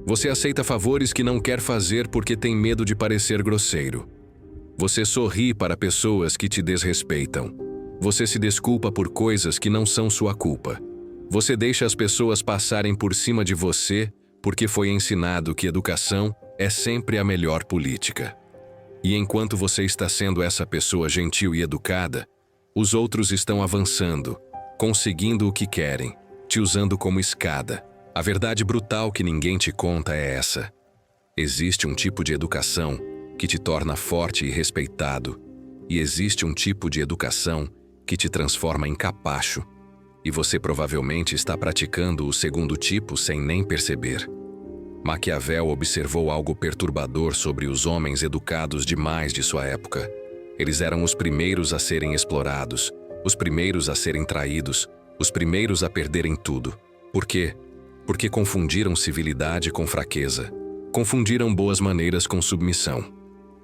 Você aceita favores que não quer fazer porque tem medo de parecer grosseiro. Você sorri para pessoas que te desrespeitam. Você se desculpa por coisas que não são sua culpa. Você deixa as pessoas passarem por cima de você porque foi ensinado que educação é sempre a melhor política. E enquanto você está sendo essa pessoa gentil e educada, os outros estão avançando, conseguindo o que querem, te usando como escada. A verdade brutal que ninguém te conta é essa. Existe um tipo de educação que te torna forte e respeitado, e existe um tipo de educação que te transforma em capacho, e você provavelmente está praticando o segundo tipo sem nem perceber. Maquiavel observou algo perturbador sobre os homens educados demais de sua época. Eles eram os primeiros a serem explorados, os primeiros a serem traídos, os primeiros a perderem tudo. Por quê? Porque confundiram civilidade com fraqueza. Confundiram boas maneiras com submissão.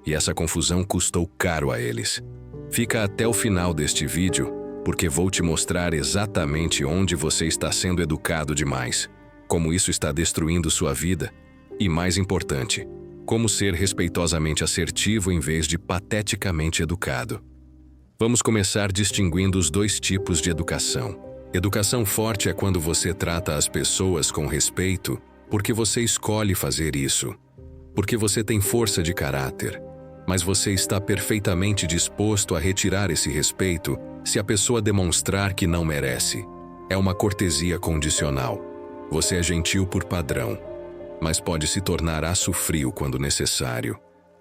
E essa confusão custou caro a eles. Fica até o final deste vídeo, porque vou te mostrar exatamente onde você está sendo educado demais, como isso está destruindo sua vida, e mais importante, como ser respeitosamente assertivo em vez de pateticamente educado. Vamos começar distinguindo os dois tipos de educação. Educação forte é quando você trata as pessoas com respeito porque você escolhe fazer isso, porque você tem força de caráter, mas você está perfeitamente disposto a retirar esse respeito se a pessoa demonstrar que não merece. É uma cortesia condicional. Você é gentil por padrão, mas pode se tornar aço frio quando necessário.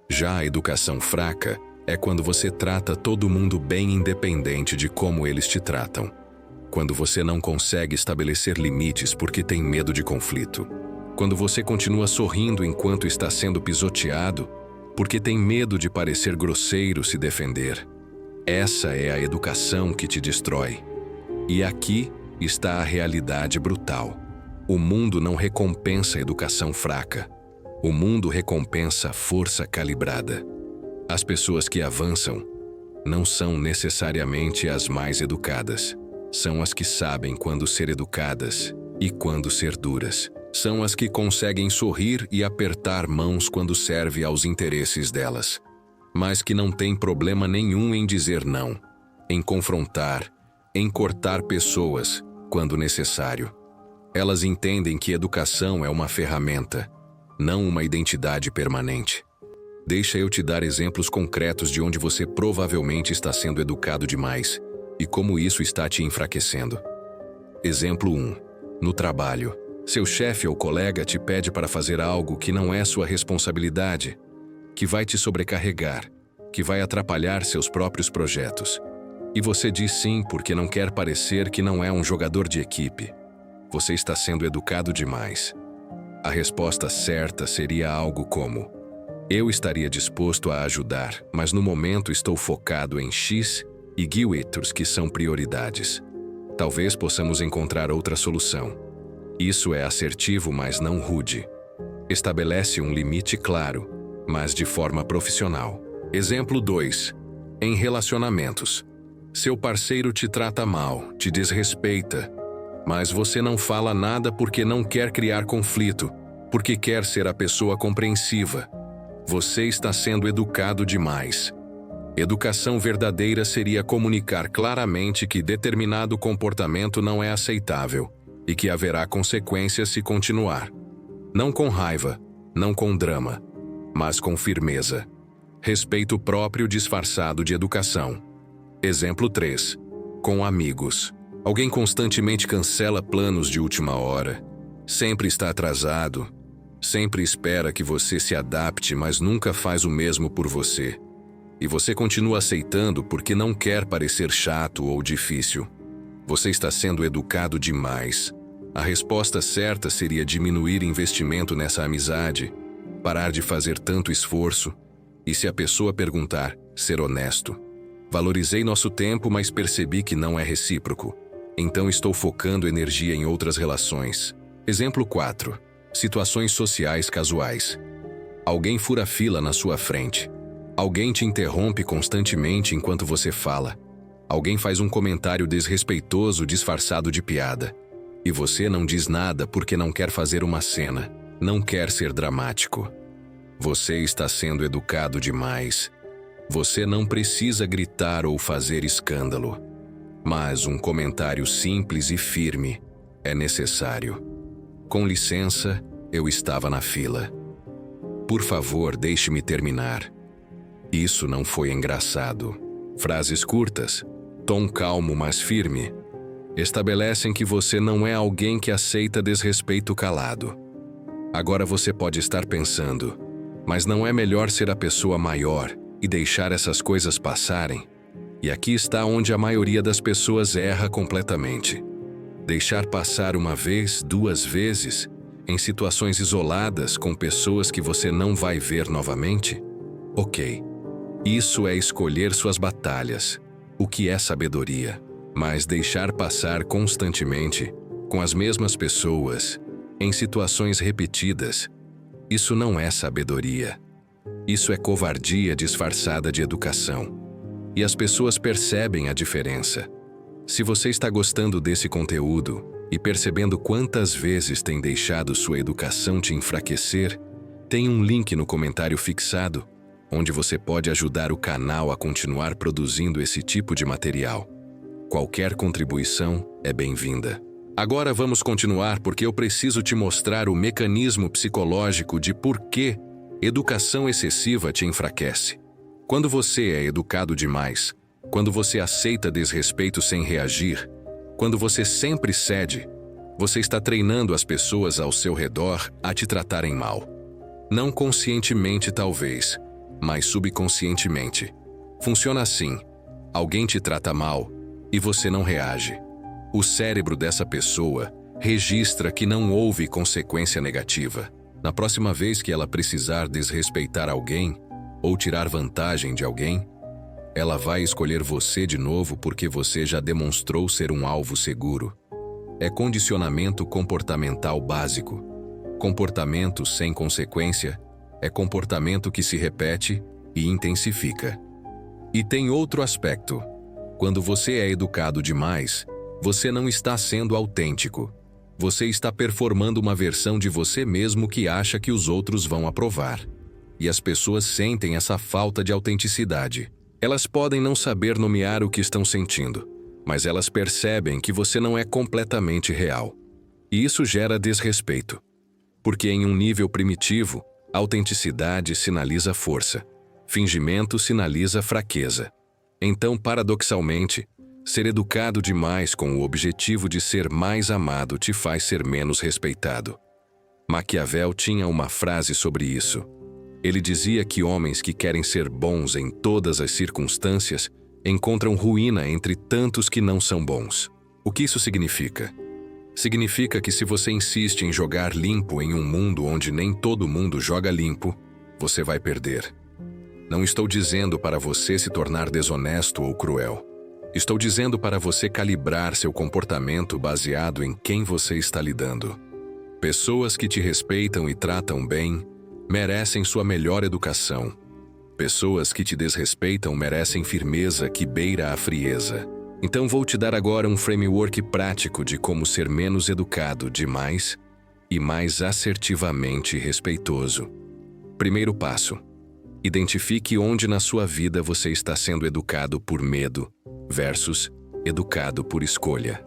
Já a educação fraca é quando você trata todo mundo bem independente de como eles te tratam. Quando você não consegue estabelecer limites porque tem medo de conflito. Quando você continua sorrindo enquanto está sendo pisoteado porque tem medo de parecer grosseiro se defender. Essa é a educação que te destrói. E aqui está a realidade brutal. O mundo não recompensa a educação fraca. O mundo recompensa a força calibrada. As pessoas que avançam não são necessariamente as mais educadas. São as que sabem quando ser educadas e quando ser duras. São as que conseguem sorrir e apertar mãos quando serve aos interesses delas, mas que não têm problema nenhum em dizer não, em confrontar, em cortar pessoas quando necessário. Elas entendem que educação é uma ferramenta, não uma identidade permanente. Deixa eu te dar exemplos concretos de onde você provavelmente está sendo educado demais e como isso está te enfraquecendo. Exemplo 1. No trabalho. Seu chefe ou colega te pede para fazer algo que não é sua responsabilidade, que vai te sobrecarregar, que vai atrapalhar seus próprios projetos. E você diz sim porque não quer parecer que não é um jogador de equipe. Você está sendo educado demais. A resposta certa seria algo como: eu estaria disposto a ajudar, mas no momento estou focado em X e Y que são prioridades. Talvez possamos encontrar outra solução. Isso é assertivo, mas não rude. Estabelece um limite claro, mas de forma profissional. Exemplo 2. Em relacionamentos. Seu parceiro te trata mal, te desrespeita, mas você não fala nada porque não quer criar conflito, porque quer ser a pessoa compreensiva. Você está sendo educado demais. Educação verdadeira seria comunicar claramente que determinado comportamento não é aceitável e que haverá consequências se continuar. Não com raiva, não com drama, mas com firmeza. Respeito próprio disfarçado de educação. Exemplo 3. Com amigos. Alguém constantemente cancela planos de última hora, sempre está atrasado, sempre espera que você se adapte, mas nunca faz o mesmo por você. E você continua aceitando porque não quer parecer chato ou difícil. Você está sendo educado demais. A resposta certa seria diminuir investimento nessa amizade, parar de fazer tanto esforço, e se a pessoa perguntar, ser honesto. Valorizei nosso tempo, mas percebi que não é recíproco. Então estou focando energia em outras relações. Exemplo 4. Situações sociais casuais. Alguém fura fila na sua frente. Alguém te interrompe constantemente enquanto você fala. Alguém faz um comentário desrespeitoso disfarçado de piada. E você não diz nada porque não quer fazer uma cena. não quer ser dramático. Você está sendo educado demais. Você não precisa gritar ou fazer escândalo. Mas um comentário simples e firme é necessário. Com licença, eu estava na fila. Por favor, deixe-me terminar. Isso não foi engraçado. Frases curtas, tom calmo mas firme, estabelecem que você não é alguém que aceita desrespeito calado. Agora você pode estar pensando, mas não é melhor ser a pessoa maior e deixar essas coisas passarem? E aqui está onde a maioria das pessoas erra completamente. Deixar passar uma vez, duas vezes, em situações isoladas com pessoas que você não vai ver novamente? Ok. Isso é escolher suas batalhas, o que é sabedoria. Mas deixar passar constantemente, com as mesmas pessoas, em situações repetidas, isso não é sabedoria. Isso é covardia disfarçada de educação. E as pessoas percebem a diferença. Se você está gostando desse conteúdo e percebendo quantas vezes tem deixado sua educação te enfraquecer, tem um link no comentário fixado, onde você pode ajudar o canal a continuar produzindo esse tipo de material. Qualquer contribuição é bem-vinda. Agora vamos continuar porque eu preciso te mostrar o mecanismo psicológico de por que educação excessiva te enfraquece. Quando você é educado demais, quando você aceita desrespeito sem reagir, quando você sempre cede, você está treinando as pessoas ao seu redor a te tratarem mal. Não conscientemente talvez, mas subconscientemente. Funciona assim: alguém te trata mal e você não reage. O cérebro dessa pessoa registra que não houve consequência negativa. Na próxima vez que ela precisar desrespeitar alguém ou tirar vantagem de alguém, ela vai escolher você de novo porque você já demonstrou ser um alvo seguro. É condicionamento comportamental básico. Comportamento sem consequência é comportamento que se repete e intensifica. E tem outro aspecto. Quando você é educado demais, você não está sendo autêntico. Você está performando uma versão de você mesmo que acha que os outros vão aprovar. E as pessoas sentem essa falta de autenticidade. Elas podem não saber nomear o que estão sentindo, mas elas percebem que você não é completamente real. E isso gera desrespeito. Porque em um nível primitivo, autenticidade sinaliza força. Fingimento sinaliza fraqueza. Então, paradoxalmente, ser educado demais com o objetivo de ser mais amado te faz ser menos respeitado. Maquiavel tinha uma frase sobre isso. Ele dizia que homens que querem ser bons em todas as circunstâncias encontram ruína entre tantos que não são bons. O que isso significa? Significa que se você insiste em jogar limpo em um mundo onde nem todo mundo joga limpo, você vai perder. Não estou dizendo para você se tornar desonesto ou cruel. Estou dizendo para você calibrar seu comportamento baseado em quem você está lidando. Pessoas que te respeitam e tratam bem merecem sua melhor educação. Pessoas que te desrespeitam merecem firmeza que beira a frieza. Então vou te dar agora um framework prático de como ser menos educado demais e mais assertivamente respeitoso. Primeiro passo: identifique onde na sua vida você está sendo educado por medo versus educado por escolha.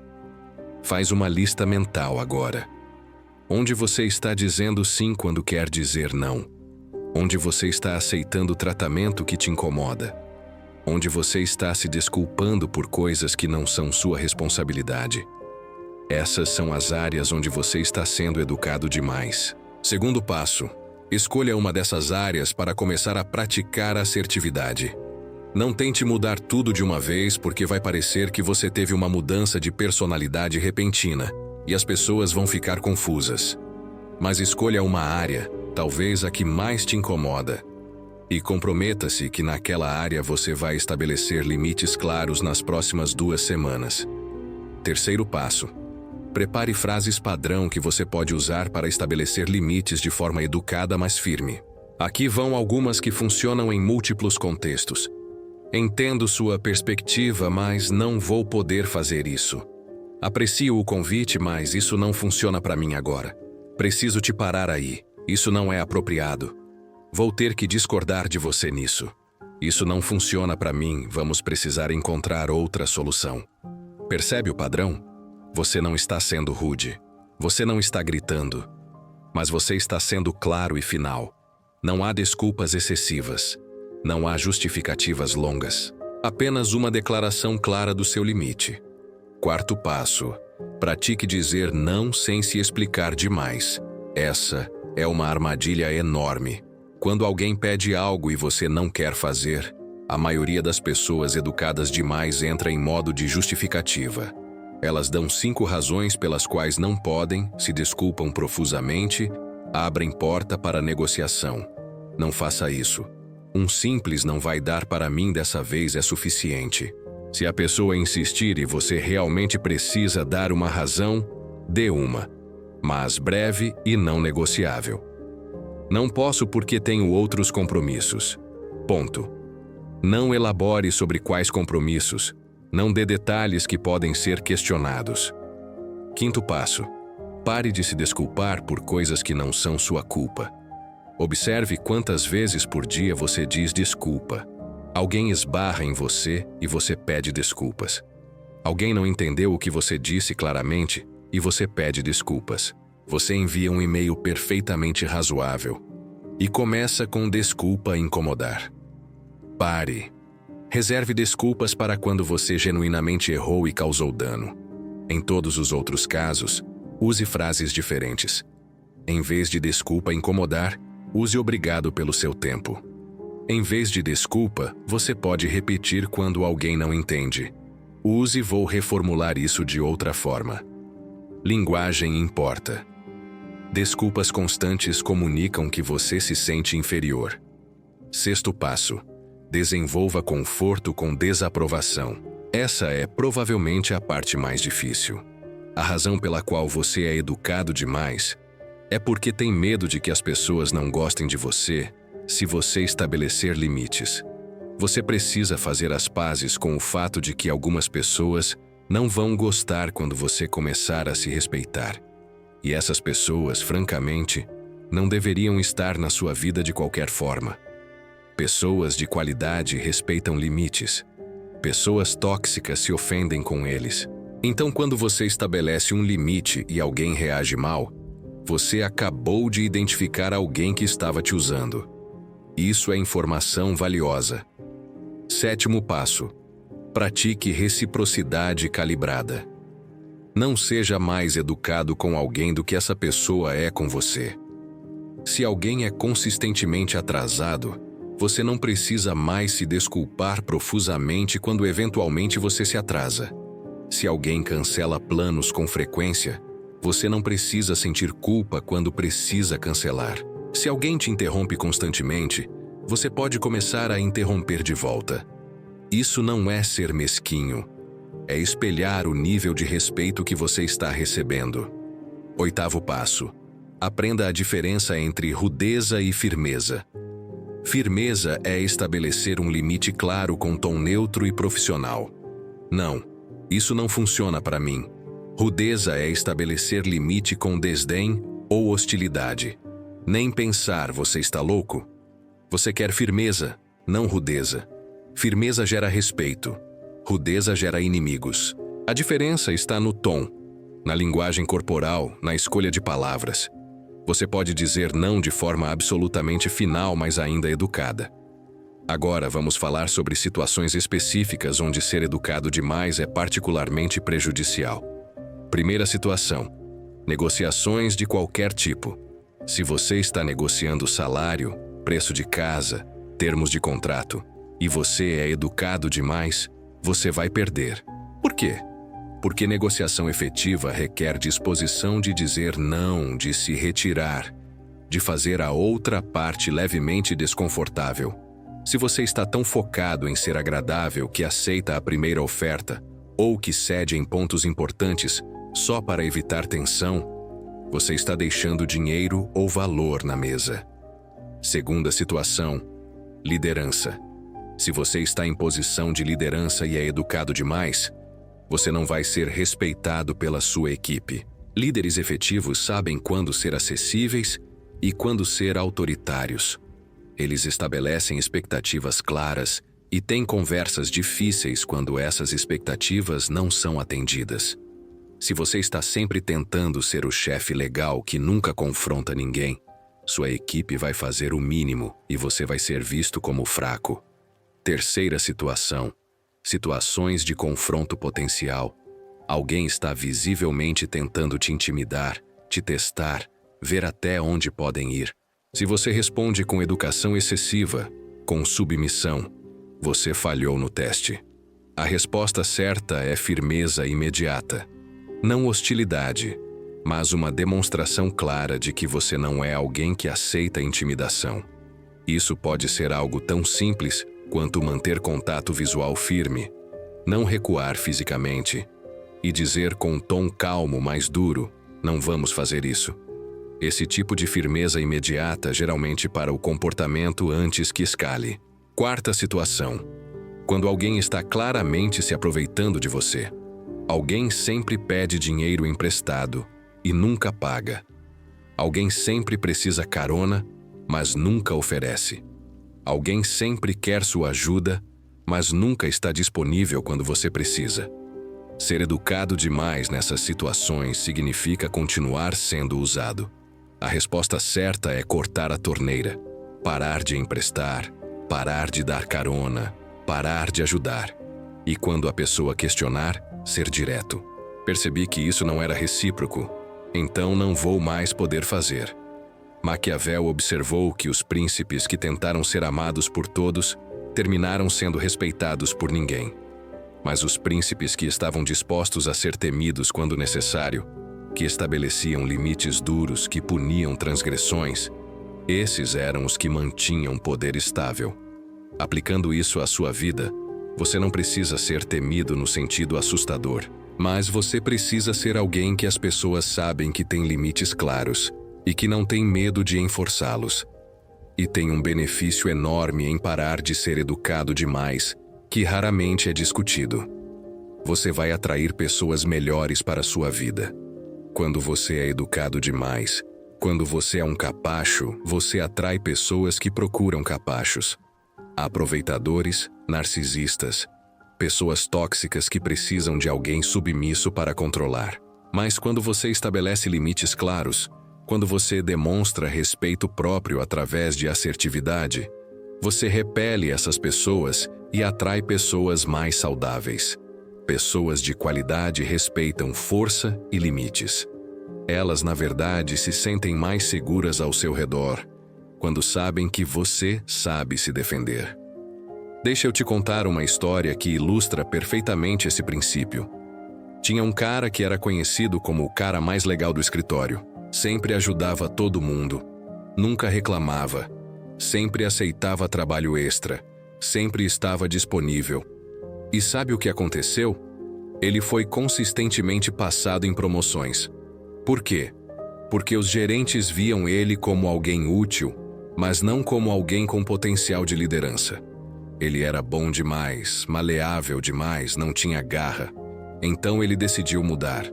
Faz uma lista mental agora. Onde você está dizendo sim quando quer dizer não? Onde você está aceitando o tratamento que te incomoda? Onde você está se desculpando por coisas que não são sua responsabilidade? Essas são as áreas onde você está sendo educado demais. Segundo passo: escolha uma dessas áreas para começar a praticar a assertividade. Não tente mudar tudo de uma vez porque vai parecer que você teve uma mudança de personalidade repentina e as pessoas vão ficar confusas. Mas escolha uma área, talvez a que mais te incomoda, e comprometa-se que naquela área você vai estabelecer limites claros nas próximas 2 semanas. Terceiro passo: prepare frases padrão que você pode usar para estabelecer limites de forma educada mas firme. Aqui vão algumas que funcionam em múltiplos contextos. Entendo sua perspectiva, mas não vou poder fazer isso. Aprecio o convite, mas isso não funciona para mim agora. Preciso te parar aí. Isso não é apropriado. Vou ter que discordar de você nisso. Isso não funciona para mim, vamos precisar encontrar outra solução. Percebe o padrão? Você não está sendo rude. Você não está gritando. Mas você está sendo claro e final. Não há desculpas excessivas. Não há justificativas longas. Apenas uma declaração clara do seu limite. Quarto passo. Pratique dizer não sem se explicar demais. Essa é uma armadilha enorme. Quando alguém pede algo e você não quer fazer, a maioria das pessoas educadas demais entra em modo de justificativa. Elas dão 5 razões pelas quais não podem, se desculpam profusamente, abrem porta para negociação. Não faça isso. Um simples não vai dar para mim dessa vez é suficiente. Se a pessoa insistir e você realmente precisa dar uma razão, dê uma, mas breve e não negociável. Não posso porque tenho outros compromissos. Ponto. Não elabore sobre quais compromissos. Não dê detalhes que podem ser questionados. Quinto passo. Pare de se desculpar por coisas que não são sua culpa. Observe quantas vezes por dia você diz desculpa. Alguém esbarra em você e você pede desculpas. Alguém não entendeu o que você disse claramente e você pede desculpas. Você envia um e-mail perfeitamente razoável e começa com desculpa a incomodar. Pare. Reserve desculpas para quando você genuinamente errou e causou dano. Em todos os outros casos, use frases diferentes. Em vez de desculpa a incomodar, use obrigado pelo seu tempo. Em vez de desculpa, você pode repetir quando alguém não entende. Use vou reformular isso de outra forma. Linguagem importa. Desculpas constantes comunicam que você se sente inferior. Sexto passo. Desenvolva conforto com desaprovação. Essa é provavelmente a parte mais difícil. A razão pela qual você é educado demais é porque tem medo de que as pessoas não gostem de você se você estabelecer limites. Você precisa fazer as pazes com o fato de que algumas pessoas não vão gostar quando você começar a se respeitar. E essas pessoas, francamente, não deveriam estar na sua vida de qualquer forma. Pessoas de qualidade respeitam limites. Pessoas tóxicas se ofendem com eles. Então, quando você estabelece um limite e alguém reage mal, você acabou de identificar alguém que estava te usando. Isso é informação valiosa. Sétimo passo. Pratique reciprocidade calibrada. Não seja mais educado com alguém do que essa pessoa é com você. Se alguém é consistentemente atrasado, você não precisa mais se desculpar profusamente quando eventualmente você se atrasa. Se alguém cancela planos com frequência, você não precisa sentir culpa quando precisa cancelar. Se alguém te interrompe constantemente, você pode começar a interromper de volta. Isso não é ser mesquinho. É espelhar o nível de respeito que você está recebendo. Oitavo passo. Aprenda a diferença entre rudeza e firmeza. Firmeza é estabelecer um limite claro com tom neutro e profissional. Não, isso não funciona para mim. Rudeza é estabelecer limite com desdém ou hostilidade. Nem pensar, você está louco? Você quer firmeza, não rudeza. Firmeza gera respeito. Rudeza gera inimigos. A diferença está no tom, na linguagem corporal, na escolha de palavras. Você pode dizer não de forma absolutamente final, mas ainda educada. Agora vamos falar sobre situações específicas onde ser educado demais é particularmente prejudicial. Primeira situação: negociações de qualquer tipo. Se você está negociando salário, preço de casa, termos de contrato, e você é educado demais, você vai perder. Por quê? Porque negociação efetiva requer disposição de dizer não, de se retirar, de fazer a outra parte levemente desconfortável. Se você está tão focado em ser agradável que aceita a primeira oferta, ou que cede em pontos importantes só para evitar tensão, você está deixando dinheiro ou valor na mesa. Segunda situação: liderança. Se você está em posição de liderança e é educado demais, você não vai ser respeitado pela sua equipe. Líderes efetivos sabem quando ser acessíveis e quando ser autoritários. Eles estabelecem expectativas claras e têm conversas difíceis quando essas expectativas não são atendidas. Se você está sempre tentando ser o chefe legal que nunca confronta ninguém, sua equipe vai fazer o mínimo e você vai ser visto como fraco. Terceira situação: situações de confronto potencial. Alguém está visivelmente tentando te intimidar, te testar, ver até onde podem ir. Se você responde com educação excessiva, com submissão, você falhou no teste. A resposta certa é firmeza imediata. Não hostilidade, mas uma demonstração clara de que você não é alguém que aceita intimidação. Isso pode ser algo tão simples quanto manter contato visual firme, não recuar fisicamente, e dizer com um tom calmo, mais duro: não vamos fazer isso. Esse tipo de firmeza imediata geralmente para o comportamento antes que escale. Quarta situação: quando alguém está claramente se aproveitando de você. Alguém sempre pede dinheiro emprestado e nunca paga. Alguém sempre precisa carona, mas nunca oferece. Alguém sempre quer sua ajuda, mas nunca está disponível quando você precisa. Ser educado demais nessas situações significa continuar sendo usado. A resposta certa é cortar a torneira, parar de emprestar, parar de dar carona, parar de ajudar. E quando a pessoa questionar, ser direto. Percebi que isso não era recíproco, então não vou mais poder fazer. Maquiavel observou que os príncipes que tentaram ser amados por todos terminaram sendo respeitados por ninguém. Mas os príncipes que estavam dispostos a ser temidos quando necessário, que estabeleciam limites duros que puniam transgressões, esses eram os que mantinham poder estável. Aplicando isso à sua vida, você não precisa ser temido no sentido assustador, mas você precisa ser alguém que as pessoas sabem que tem limites claros e que não tem medo de enforçá-los. E tem um benefício enorme em parar de ser educado demais, que raramente é discutido. Você vai atrair pessoas melhores para a sua vida. Quando você é educado demais, quando você é um capacho, você atrai pessoas que procuram capachos. Aproveitadores, narcisistas, pessoas tóxicas que precisam de alguém submisso para controlar. Mas quando você estabelece limites claros, quando você demonstra respeito próprio através de assertividade, você repele essas pessoas e atrai pessoas mais saudáveis. Pessoas de qualidade respeitam força e limites. Elas, na verdade, se sentem mais seguras ao seu redor, quando sabem que você sabe se defender. Deixa eu te contar uma história que ilustra perfeitamente esse princípio. Tinha um cara que era conhecido como o cara mais legal do escritório. Sempre ajudava todo mundo. Nunca reclamava. Sempre aceitava trabalho extra. Sempre estava disponível. E sabe o que aconteceu? Ele foi consistentemente passado em promoções. Por quê? Porque os gerentes viam ele como alguém útil, mas não como alguém com potencial de liderança. Ele era bom demais, maleável demais, não tinha garra. Então ele decidiu mudar.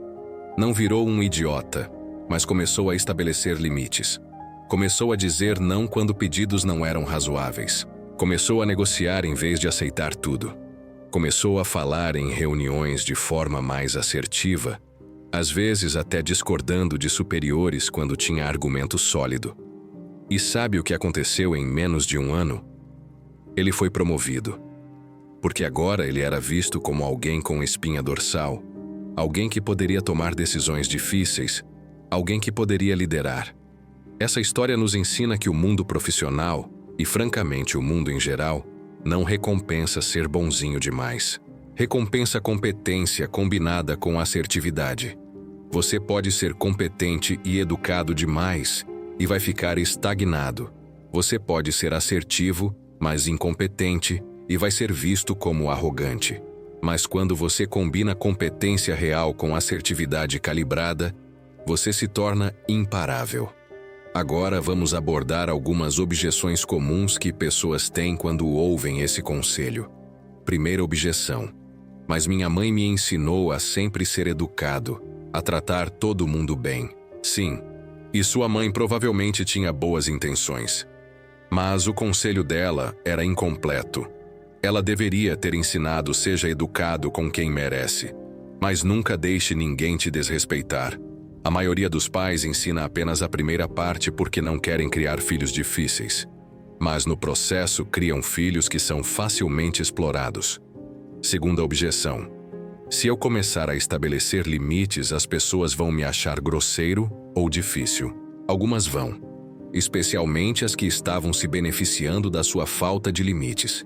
Não virou um idiota, mas começou a estabelecer limites. Começou a dizer não quando pedidos não eram razoáveis. Começou a negociar em vez de aceitar tudo. Começou a falar em reuniões de forma mais assertiva, às vezes até discordando de superiores quando tinha argumento sólido. E sabe o que aconteceu em menos de um ano? Ele foi promovido. Porque agora ele era visto como alguém com espinha dorsal, alguém que poderia tomar decisões difíceis, alguém que poderia liderar. Essa história nos ensina que o mundo profissional, e francamente o mundo em geral, não recompensa ser bonzinho demais. Recompensa competência combinada com assertividade. Você pode ser competente e educado demais e vai ficar estagnado. Você pode ser assertivo, mas incompetente e vai ser visto como arrogante. Mas quando você combina competência real com assertividade calibrada, você se torna imparável. Agora vamos abordar algumas objeções comuns que pessoas têm quando ouvem esse conselho. Primeira objeção: mas minha mãe me ensinou a sempre ser educado, a tratar todo mundo bem. Sim, e sua mãe provavelmente tinha boas intenções. Mas o conselho dela era incompleto. Ela deveria ter ensinado: seja educado com quem merece, mas nunca deixe ninguém te desrespeitar. A maioria dos pais ensina apenas a primeira parte porque não querem criar filhos difíceis. Mas no processo criam filhos que são facilmente explorados. Segunda objeção: se eu começar a estabelecer limites, as pessoas vão me achar grosseiro ou difícil. Algumas vão, especialmente as que estavam se beneficiando da sua falta de limites.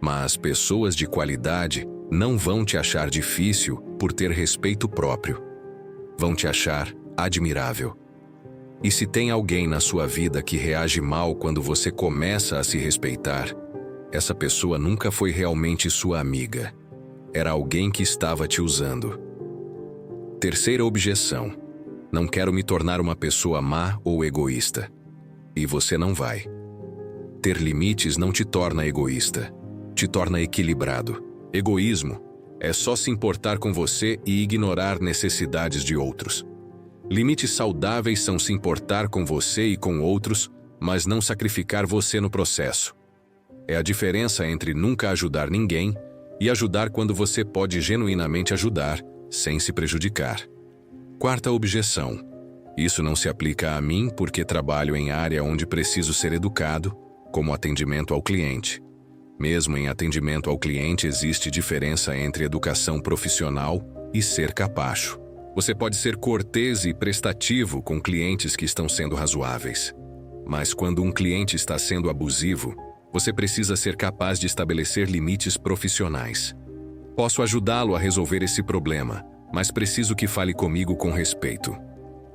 Mas pessoas de qualidade não vão te achar difícil por ter respeito próprio. Vão te achar admirável. E se tem alguém na sua vida que reage mal quando você começa a se respeitar, essa pessoa nunca foi realmente sua amiga. Era alguém que estava te usando. Terceira objeção: não quero me tornar uma pessoa má ou egoísta. E você não vai. Ter limites não te torna egoísta, te torna equilibrado. Egoísmo é só se importar com você e ignorar necessidades de outros. Limites saudáveis são se importar com você e com outros, mas não sacrificar você no processo. É a diferença entre nunca ajudar ninguém e ajudar quando você pode genuinamente ajudar, sem se prejudicar. Quarta objeção: isso não se aplica a mim porque trabalho em área onde preciso ser educado, como atendimento ao cliente. Mesmo em atendimento ao cliente existe diferença entre educação profissional e ser capacho. Você pode ser cortês e prestativo com clientes que estão sendo razoáveis. Mas quando um cliente está sendo abusivo, você precisa ser capaz de estabelecer limites profissionais. Posso ajudá-lo a resolver esse problema, mas preciso que fale comigo com respeito.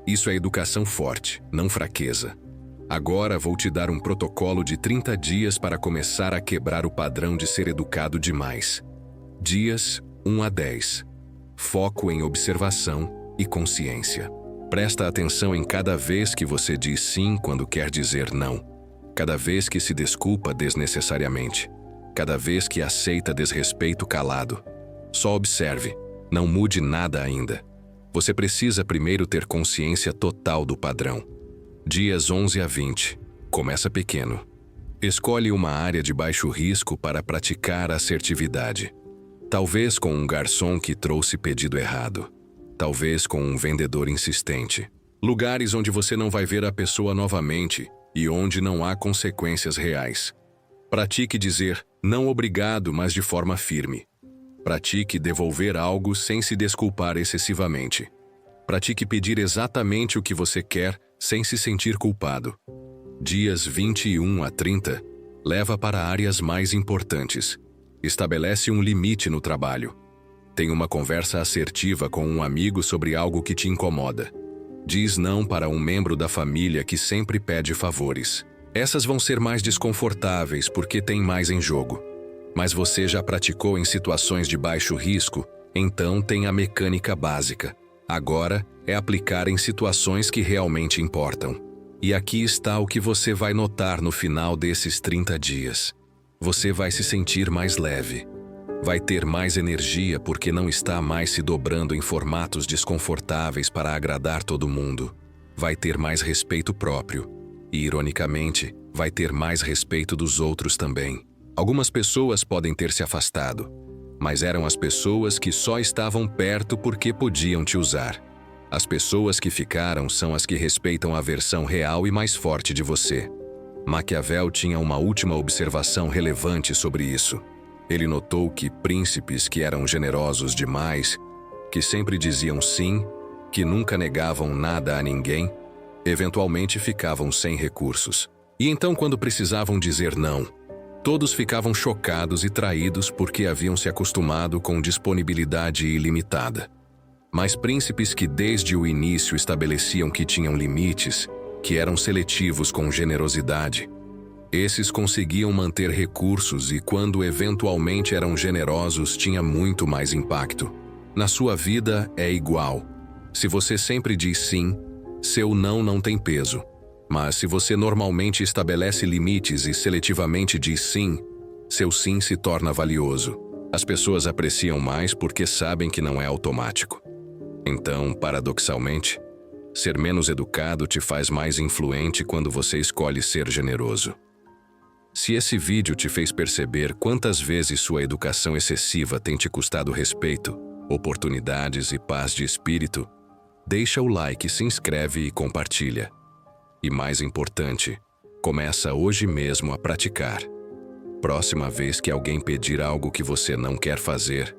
Isso é educação forte, não fraqueza. Agora vou te dar um protocolo de 30 dias para começar a quebrar o padrão de ser educado demais. Dias 1 a 10. Foco em observação e consciência. Presta atenção em cada vez que você diz sim quando quer dizer não. Cada vez que se desculpa desnecessariamente. Cada vez que aceita desrespeito calado. Só observe. Não mude nada ainda. Você precisa primeiro ter consciência total do padrão. Dias 11 a 20. Começa pequeno. Escolhe uma área de baixo risco para praticar assertividade. Talvez com um garçom que trouxe pedido errado. Talvez com um vendedor insistente. Lugares onde você não vai ver a pessoa novamente e onde não há consequências reais. Pratique dizer não obrigado, mas de forma firme. Pratique devolver algo sem se desculpar excessivamente. Pratique pedir exatamente o que você quer sem se sentir culpado. Dias 21 a 30. Leva para áreas mais importantes. Estabelece um limite no trabalho. Tenha uma conversa assertiva com um amigo sobre algo que te incomoda. Diz não para um membro da família que sempre pede favores. Essas vão ser mais desconfortáveis porque tem mais em jogo. Mas você já praticou em situações de baixo risco, então tem a mecânica básica. Agora é aplicar em situações que realmente importam. E aqui está o que você vai notar no final desses 30 dias. Você vai se sentir mais leve. Vai ter mais energia porque não está mais se dobrando em formatos desconfortáveis para agradar todo mundo. Vai ter mais respeito próprio. E, ironicamente, vai ter mais respeito dos outros também. Algumas pessoas podem ter se afastado, mas eram as pessoas que só estavam perto porque podiam te usar. As pessoas que ficaram são as que respeitam a versão real e mais forte de você. Maquiavel tinha uma última observação relevante sobre isso. Ele notou que príncipes que eram generosos demais, que sempre diziam sim, que nunca negavam nada a ninguém, eventualmente ficavam sem recursos. E então, quando precisavam dizer não, todos ficavam chocados e traídos porque haviam se acostumado com disponibilidade ilimitada. Mas príncipes que desde o início estabeleciam que tinham limites, que eram seletivos com generosidade, esses conseguiam manter recursos e quando eventualmente eram generosos tinha muito mais impacto. Na sua vida é igual. Se você sempre diz sim, seu não tem peso. Mas se você normalmente estabelece limites e seletivamente diz sim, seu sim se torna valioso. As pessoas apreciam mais porque sabem que não é automático. Então, paradoxalmente, ser menos educado te faz mais influente quando você escolhe ser generoso. Se esse vídeo te fez perceber quantas vezes sua educação excessiva tem te custado respeito, oportunidades e paz de espírito, deixa o like, se inscreve e compartilha. E mais importante, começa hoje mesmo a praticar. Próxima vez que alguém pedir algo que você não quer fazer,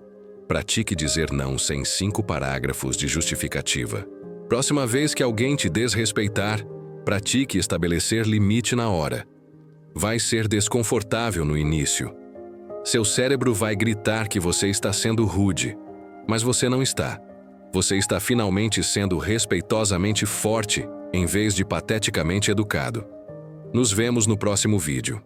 pratique dizer não sem 5 parágrafos de justificativa. Próxima vez que alguém te desrespeitar, pratique estabelecer limite na hora. Vai ser desconfortável no início. Seu cérebro vai gritar que você está sendo rude, mas você não está. Você está finalmente sendo respeitosamente forte, em vez de pateticamente educado. Nos vemos no próximo vídeo.